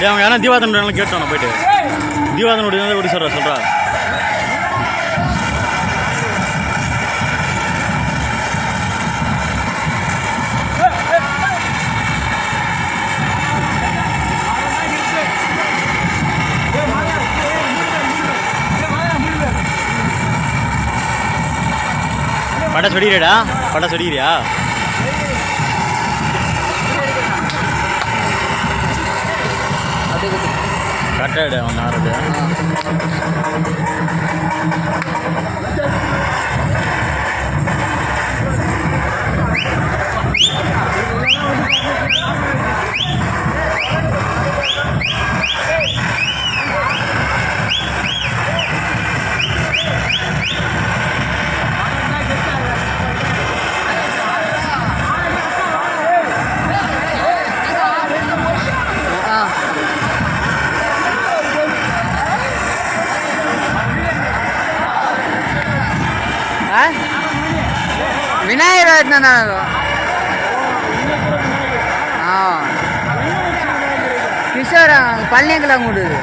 அவங்க ஏன்னா தீபாவளி கேட்டோம் போயிட்டு தீபாவளி எப்படி சொல்கிறா பட்டா சொல்லிடுறியா கரெக்டாக அவன் ஆறுது விநாயகர் இருந்தா கிஷோர் பழனியங்கலாம் கூடுது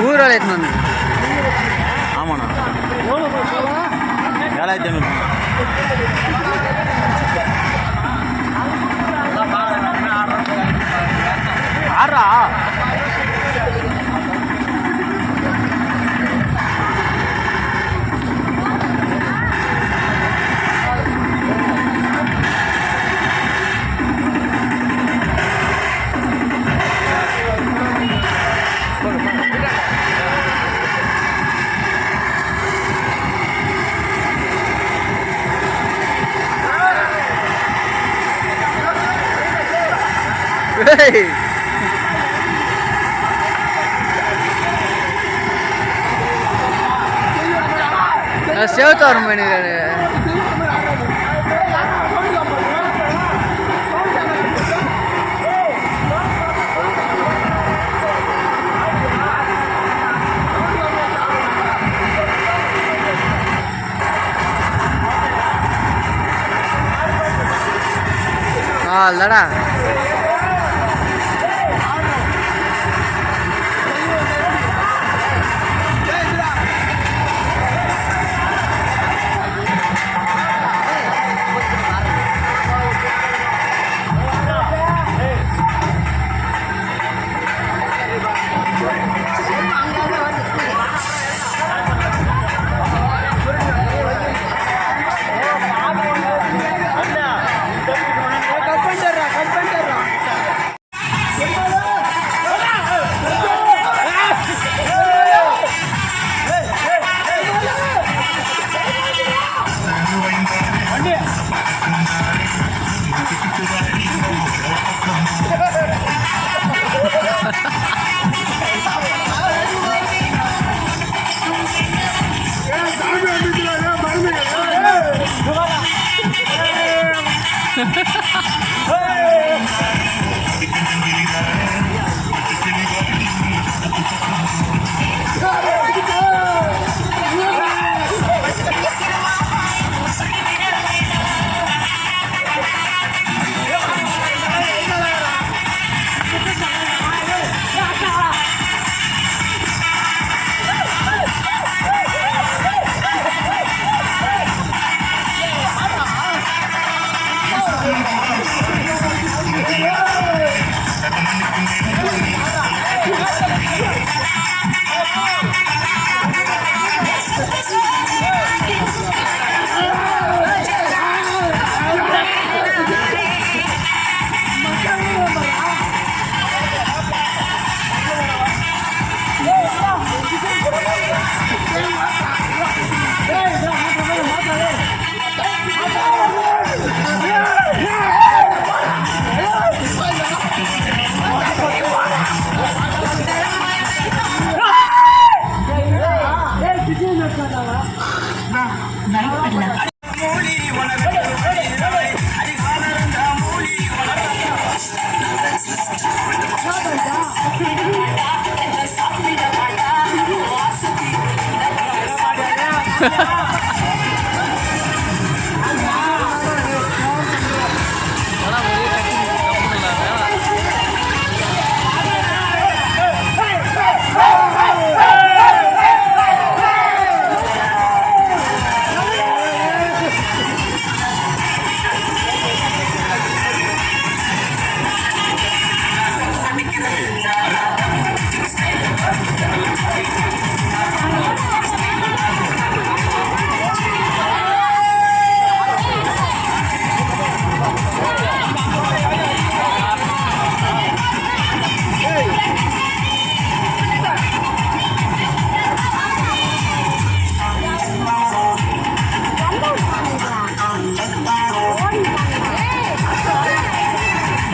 ஊரோட எடுத்து வந்து ஆமாண்ணா 7500 ஆறா செவத்து வரும் பண்ணிக்கிறாரு இல்லடா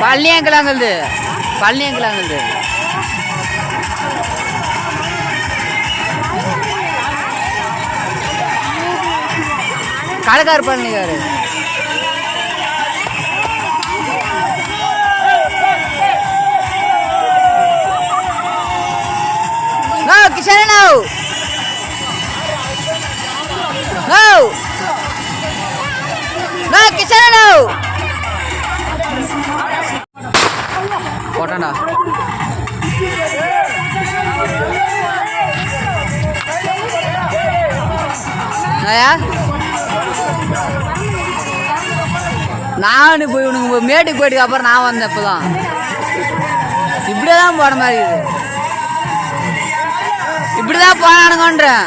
பழனியங்கிலாங்குது பழனியங்கிலாங்குது கடைக்கார் பழனிக்காரு Kishan no no no Kishan no போட்டாண்டா நான் போய் உனக்கு மேட்டுக்கு போயிட்டு அப்புறம் நான் வந்தேன் இப்போதான் இப்படிதான் போன மாதிரி இருக்குது இப்படிதான் போனானுங்கன்றேன்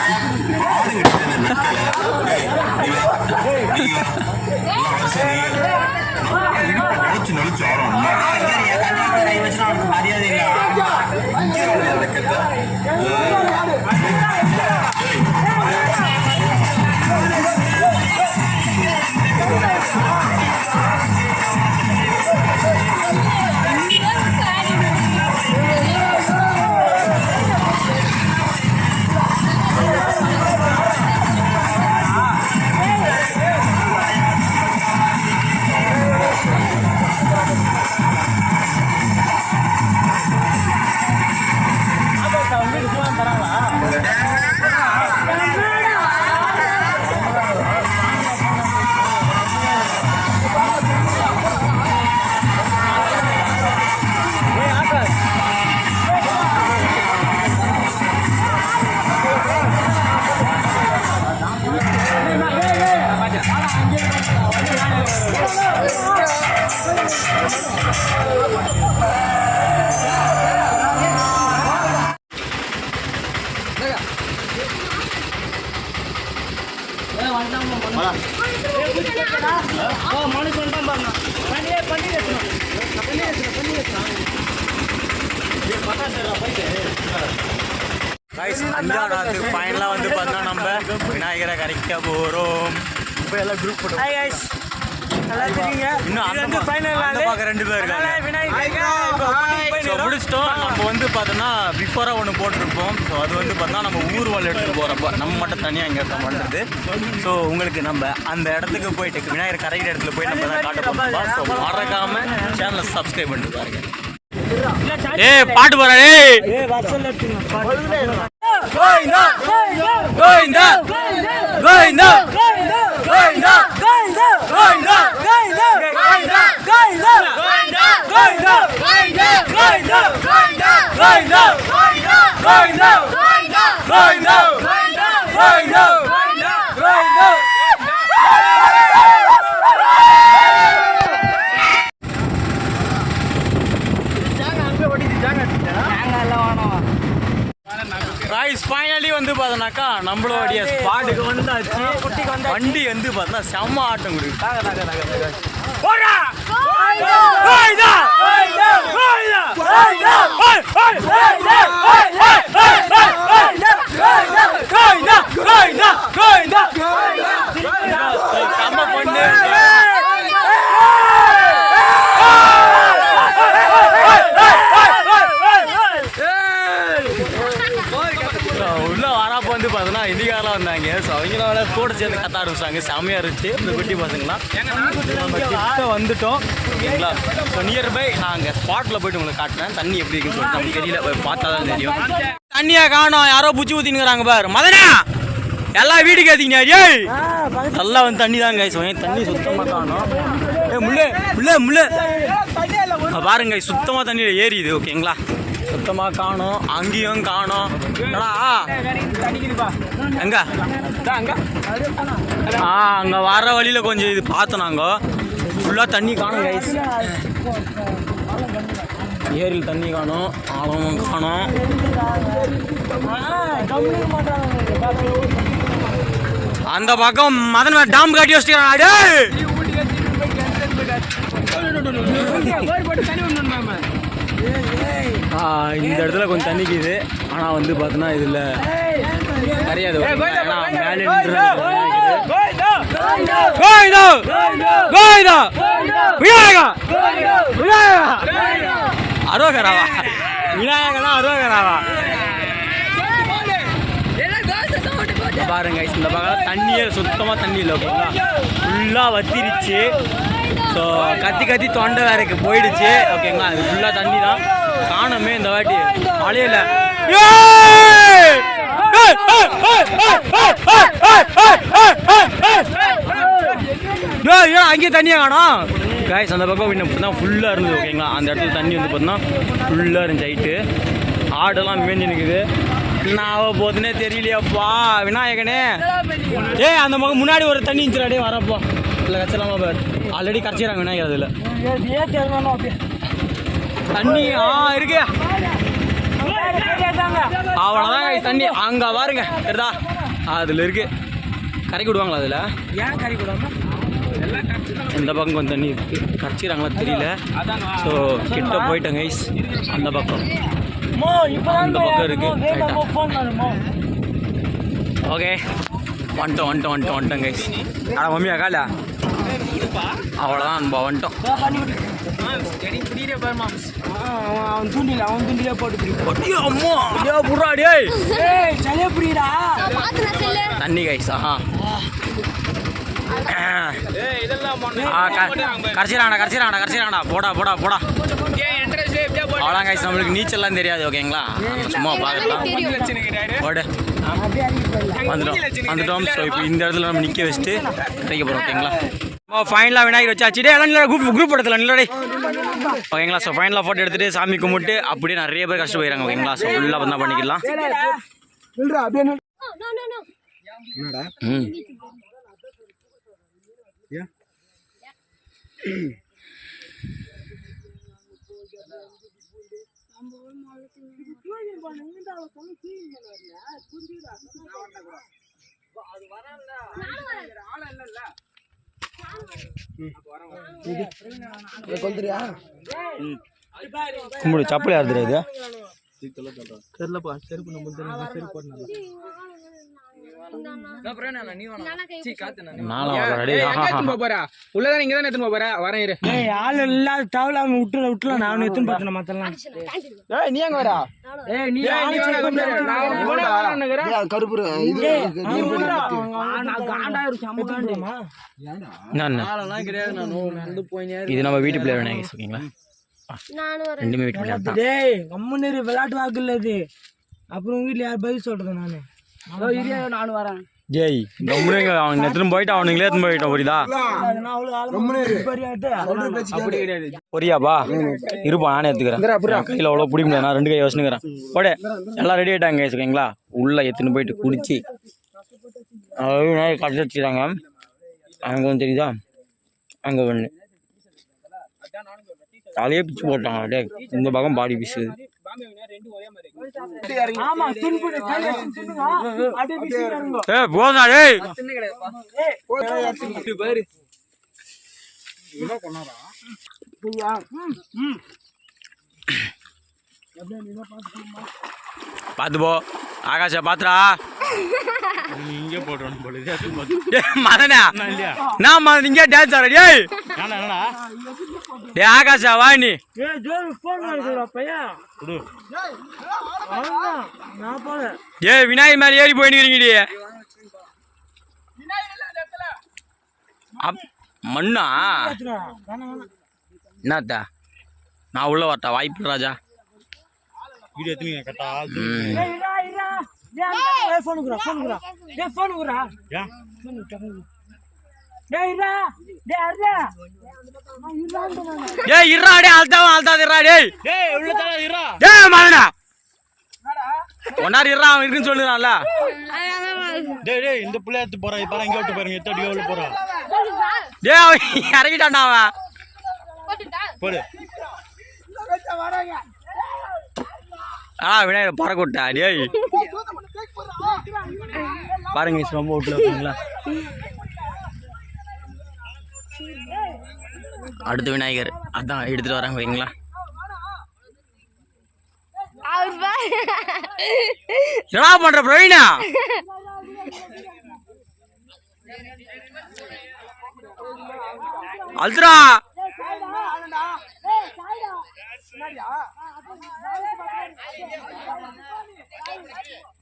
அஞ்சாவது ஃபைனலாக வந்து பார்த்தா நம்ம விநாயகரை கரைக்க போகிறோம். இப்போ எல்லாம் குரூப் போட்டோம். இன்னும் அந்த பக்கம் 2 பேர் முடிச்சிட்டோம். நம்ம வந்து பார்த்தோன்னா பிஃபோராக ஒன்று போட்டிருப்போம். ஸோ அது வந்து பார்த்தோன்னா நம்ம ஊர்வலம் எடுத்துகிட்டு போகிறப்ப நம்ம மட்டும் தனியாக இங்கே இருக்க பண்ணுறது. ஸோ உங்களுக்கு நம்ம அந்த இடத்துக்கு போயிட்டு விநாயகர் கரைக்கிற இடத்துல போய் நம்ம தான் காட்ட போகிறோம். ஸோ மறக்காமல் சேனலை சப்ஸ்கிரைப் பண்ணிட்டு பாருங்க. ஏய் பாட்டு போறா ஏய் கோயிந்தா கோயிந்தா கோயிந்தா கோயிந்தா கோயிந்தா கோயிந்தா கோயிந்தா கோயிந்தா கோயிந்தா கோயிந்தா கோயிந்தா கோயிந்தா கோயிந்தா கோயிந்தா கோயிந்தா ஃபைனலி வந்து பார்த்தோன்னாக்கா நம்மளுடைய ஸ்பாட்டுக்கு வந்தாச்சு. வண்டி வந்து பார்த்தா செம்ம ஆட்டம் கொடுக்குது. செம்ம பண்ணு உள்ள வரப்போ வந்து பார்த்தோன்னா இந்திக்காரெலாம் வந்தாங்க. ஸோ அவங்களால கூட சேர்ந்து கத்த ஆரம்பிச்சாங்க. செம்மையாக இருந்துச்சு இந்த குட்டி பசங்களாம். நம்ம கிட்ட வந்துட்டோம் ஓகேங்களா. ஸோ நியர்பை நாங்கள் ஸ்பாட்டில் போய்ட்டு உங்களுக்கு காட்டுறேன் தண்ணி எப்படி இருக்குன்னு சொல்லிட்டு. நமக்கு தெரியல, போய் பார்த்தா தான் தெரியும். தண்ணியாக காணும், யாரோ பூச்சி ஊற்றினுங்கிறாங்க பாரு. மதனா எல்லாம் வீட்டுக்கு ஏற்றிங்க ஏய் நல்லா வந்து தண்ணி தாங்க. ஸோ ஏன் தண்ணி சுத்தமாக காணும். முள்ளு முள்ளு முள்ளு பாருங்க, சுத்தமாக தண்ணியில் ஏறியுது ஓகேங்களா. சுத்தமாக காணும், அங்கேயும் காணும். எங்க அங்கே வர வழியில் கொஞ்சம் இது பார்த்தோம். நாங்கள் ஃபுல்லாக தண்ணி காணும் கைஸ். ஏரியில் தண்ணி காணும், ஆழமும் காணும். அந்த பக்கம் மதன் டாம் காட்டி வச்சுக்கிறான். இந்த இடத்துல கொஞ்சம் தண்ணிக்குது. ஆனால் வந்து பார்த்தோன்னா இதில் கிடையாது. அரோகராவா விநாயகனா அரோகராவா பாருங்க. இந்த பக்கம் தண்ணியே சுத்தமாக தண்ணி இல்லை. ஓகேங்களா, ஃபுல்லாக வத்திருச்சு. ஸோ கத்தி கத்தி தொண்டை வேறக்கு போயிடுச்சு. ஓகேங்களா, அது ஃபுல்லாக தண்ணி தான். காணமே இந்த வாட்டி மழையில. அங்கேயே தண்ணியை காணும் காய்ஸ். அந்த பக்கம் இன்னும் பார்த்தா ஃபுல்லாக இருந்தது. ஓகேங்களா, அந்த இடத்துல தண்ணி வந்து பார்த்தீங்கன்னா ஃபுல்லாக இருந்துச்சு. ஹைட்டு ஆடெல்லாம் மேஞ்சி நிற்குது. என்ன ஆக போகுதுன்னே தெரியலையாப்பா விநாயகனே. அந்த பக்கம் முன்னாடி ஒரு தண்ணி இருந்துச்சு. வரப்போ இல்லை கச்சலாமா பார். ஆல்ரெடி கரைச்சிடறாங்க விநாயகர். அதில் தண்ணி இருக்கு. அவ்வளோதான் தண்ணி. அங்கே பாருங்க சரிதா, அதில் இருக்கு. கரைக்கி விடுவாங்களா அதில்? ஏன் கரைக்கி விடாமல் இந்த பக்கம் கொஞ்சம் தண்ணி இருக்கு. கரைச்சிக்கிறாங்களா தெரியல. ஸோ கிட்ட போயிட்டேன் கைஸ். அந்த பக்கம் அந்த பக்கம் இருக்கு. ஓகே வந்துட்டோம் கைஸ். ஆனால் மம்மியா காலா அவ்வளோதான் அன்பா வந்துட்டோம். தண்ணி கைஸ். கரைச்சிடாண்டா போடா அவ்வளோதான் கைஸ். நம்மளுக்கு நீச்சல்லாம் தெரியாது. ஓகேங்களா, சும்மா பார்க்கலாம். போடு வந்துட்டோம். ஸோ இப்போ இந்த இடத்துல நம்ம நிற்க வச்சுட்டு கிடைக்க போகிறோம். ஓகேங்களா, ஃபைனலாக விநாயகர் வச்சாச்சு. குரூப் எடுத்துல இல்லடே. ஓகேங்களா, ஸோ ஃபைனலாக ஃபோட்டோ எடுத்துகிட்டு சாமி கும்பிட்டு அப்படியே நிறைய பேர் கஷ்டம் போயிடறாங்க. ஓகேங்களா, ஸோ ஃபுல்லாக வந்து பண்ணிக்கலாம். கும்பிடு சப்பல் யார் தெரியாது. இது நம்ம வீட்டு பிள்ளைங்க. ஓகேங்களா, ரெண்டுமே வீட்டு பிள்ளை. விளையாட்டு வாக்கு இல்ல இது. அப்புறம் வீட்டுல யார் பதில் சொல்றது? நானும் வரேன். ஜெய் அவங்க எடுத்துன்னு போயிட்டு அவனுங்களே எடுத்துன்னு போயிட்டோம். புரியுதா? புரியாப்பா இருப்பா, நானே எடுத்துக்கிறேன். கையில் அவ்வளோ பிடிக்க முடியாது. நான் 2 கை யோசனைக்கிறேன். போட எல்லாம் ரெடி ஆகிட்டாங்க. ஓகேங்களா, உள்ள எடுத்துன்னு போயிட்டு குடிச்சு கட்டி வச்சுக்கிறாங்க. அங்கே ஒன்று தெரியுதா, அங்கே ஒன்று தலையே பிச்சு போட்டாங்க. டே இந்த பக்கம் பாடி பீஸு. போதா டேய் பாத்து போ. ஆகாஷ பாத்துரா. இங்கே போட்டு மதனா நான் மதன் இங்கே டான்ஸ் ஆடுறா. டே ஆகாஷா வா நீ. ஏ விநாயகர் மேல ஏறி போயிடுறீங்கடி. மண்ணா என்னத்தா? நான் உள்ள வரட்டா? வாய்ப்பு ராஜா. வீடியோ எடுத்து கட்டா. இருக்குன்னு சொல்லுறான்ல. இந்த பிள்ளை எடுத்து போறான். இப்ப இங்க விட்டு பாருங்க. எத்தடி எவ்வளவு போறான். இறங்கிட்டான்டா அவன். போடு விநாயகர் பறக்க விட்டா டேய் பாருங்க ரொம்ப விட்டுல ஓகேங்களா. அடுத்த விநாயகர் அதான் எடுத்துட்டு வராங்க ஓகேங்களா. என்ன பண்ற பிரவீனா? அல்ட்ரா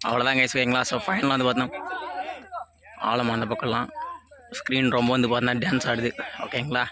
அவ்வளோதான் கைஸ் ஓகேங்களா. ஸோ ஃபைனலாக வந்து பார்த்தோம் ஆழமாக அந்த பக்கம்லாம் ஸ்க்ரீன் ரொம்ப வந்து பார்த்தா டான்ஸ் ஆடுது ஓகேங்களா.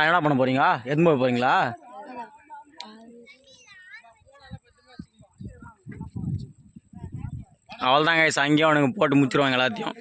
என்ன பண்ண போறீங்க? எதுவும் போய் போறீங்களா? அவ்வளோதாங்க அங்கேயும் அவனுக்கு போட்டு முச்சிருவாங்க எல்லாத்தையும்.